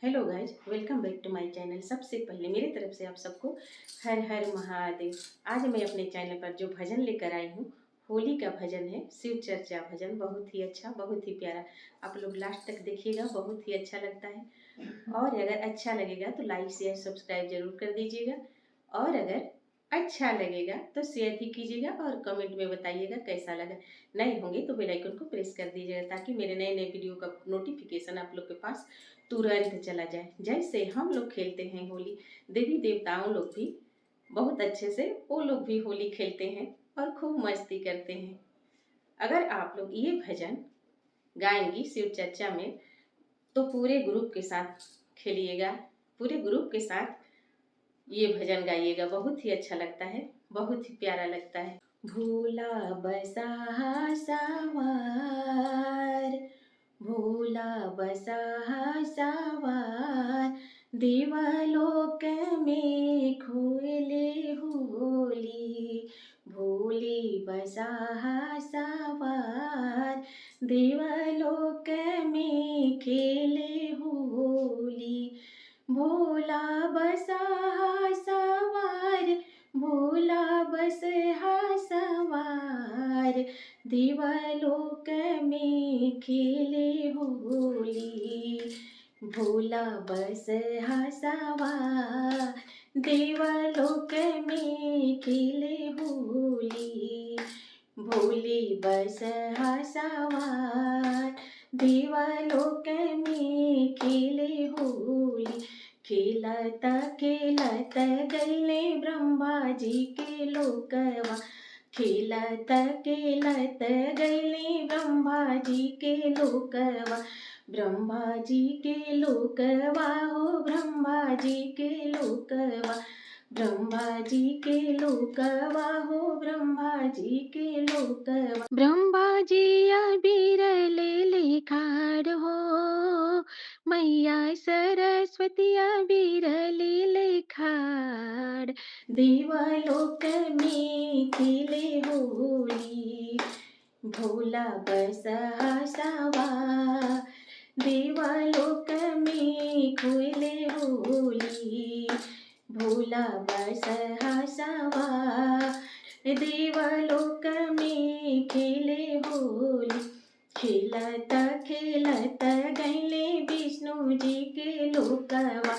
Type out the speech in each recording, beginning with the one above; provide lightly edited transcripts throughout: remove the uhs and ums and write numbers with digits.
Hello guys, welcome back to my channel. सबसे पहले मेरी तरफ से आप सबको हर हर महादेव। आज मैं अपने चैनल पर जो भजन लेकर आई हूँ, होली का भजन है, शिव चर्चा भजन। बहुत ही अच्छा, बहुत ही प्यारा। आप लोग लास्ट तक देखिएगा, बहुत ही अच्छा लगता है। और अगर अच्छा लगेगा तो लाइक शेयर सब्सक्राइब जरूर कर दीजिएगा। और अगर अच्छा लगेगा तो शेयर भी कीजिएगा और कमेंट में बताइएगा कैसा लगा। नए होंगे तो बेल आइकन को प्रेस कर दीजिएगा ताकि मेरे नए नए वीडियो का नोटिफिकेशन आप लोग के पास तुरंत चला जाए। जैसे हम लोग खेलते हैं होली, देवी देवताओं लोग भी बहुत अच्छे से वो लोग भी होली खेलते हैं और खूब मस्ती करते हैं। अगर आप लोग ये भजन गाएंगी शिव चर्चा में तो पूरे ग्रुप के साथ खेलिएगा, पूरे ग्रुप के साथ ये भजन गाइएगा। बहुत ही अच्छा लगता है, बहुत ही प्यारा लगता है। भोला बसा सवार, भोला बसा सवार, देवलोक में खोले होली। भोले बसा सवार, देवलोक में खेले होली। भोला बसा सवार, भोला बसा सवार, देवलोक में खेले होली। भोला बसा सवार, देवलोक में खेले होली। भोले बसा सवार, देवलोक में खेले होली। खेलत खेलत गैले ब्रह्मा जी के लोकवा, खेलत खेलत गैले ब्रह्मा जी के लोकवा। ब्रह्मा जी के लोकवा हो, ब्रह्मा जी के लोकवा। ब्रह्मा जी के लोकवा हो, ब्रह्मा जी के लोकवा। ब्रह्मा जी अबीर ले लेखाड़ हो, मैया सरस्वती अबीर ले लेखाड़। देवलोक में खेले होली। भोला बसा सवार, देवलोक में खेले होली। भोला बसा सवार, देवलोक में खेले होली। खेलत खेलत गैले विष्णु जी के लोकवा,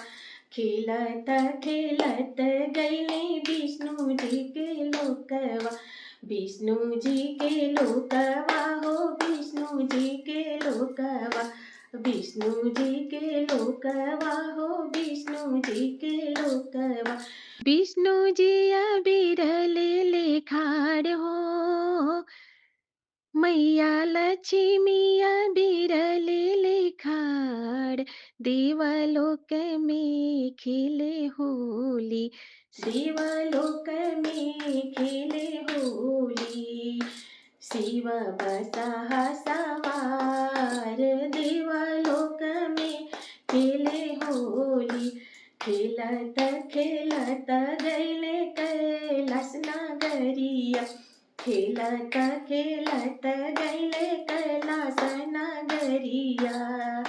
खेलत खेलत गैले विष्णु जी के लोकवा। विष्णु जी के लोकवा हो, विष्णु जी के लोकवा। विष्णु जी के लोकवा हो, विष्णु जी के लोकवा। विष्णु जी अबीर ले लेखाड़ हो, मैया लक्ष्मी अबीर ले लेखाड़। देवलोक में खेले होली, देवलोक में खेले होली। शिव बसा सवार, देवलोक में खेले होली। खेलत खेलत गैले कैलाश नगरिया, खेलत खेलत गैले कैलाश नगरिया।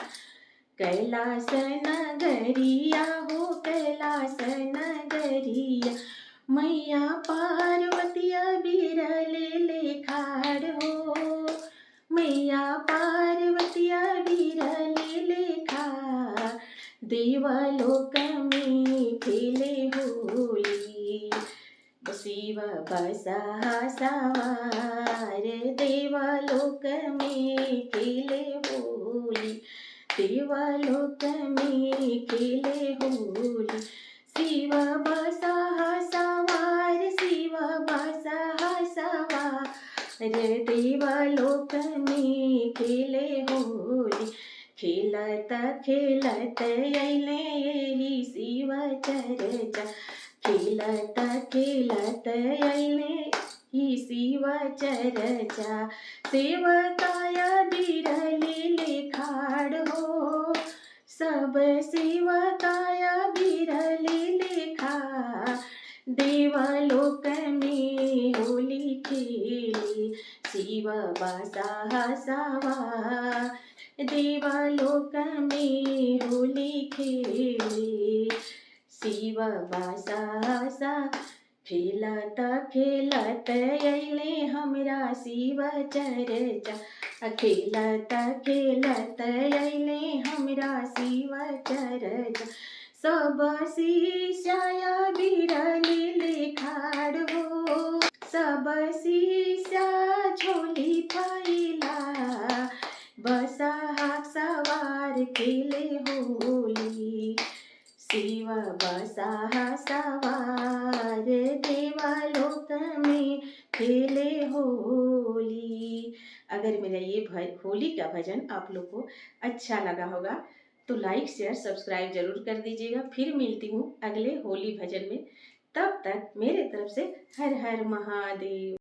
कैलाश नगरिया हो, कैलाश नगरिया। मैया पार्वती अबीर ले लेखाड़ हो, मैया पार्वती अबीर ले लेखाड़। देवलोक में खेले होली। शिव बसा सवार, देवलोक में खेले होली। देवलोक में खेले होली। शिव बसा सवार, शिव बसा सवार, देवलोक में खेले होली। खेलत खेलत अइले एही शिव चर्चा, खेलत खेलत अइले ही शिव चर्चा। सेवकाया बीर ले लेखाड़ हो, सब सेवकाया बीर ले लेखाड़। देवलोक में होली खेली, शिव बसा सवार, देवालोक में होली खेले। शिव बासा खेलत खेलत अइले हमरा शिव चर्चा। खेलत खेलत अइले हमरा शिव चर्चा। सब शिष्या बिरले लेखाड़ हो। सब शिष्या झोली थैला। बसहा सवार खेले होली। शिव बसहा सवार देवालोक में खेले होली। अगर मेरा ये होली का भजन आप लोग को अच्छा लगा होगा तो लाइक शेयर सब्सक्राइब जरूर कर दीजिएगा। फिर मिलती हूँ अगले होली भजन में। तब तक मेरे तरफ से हर हर महादेव।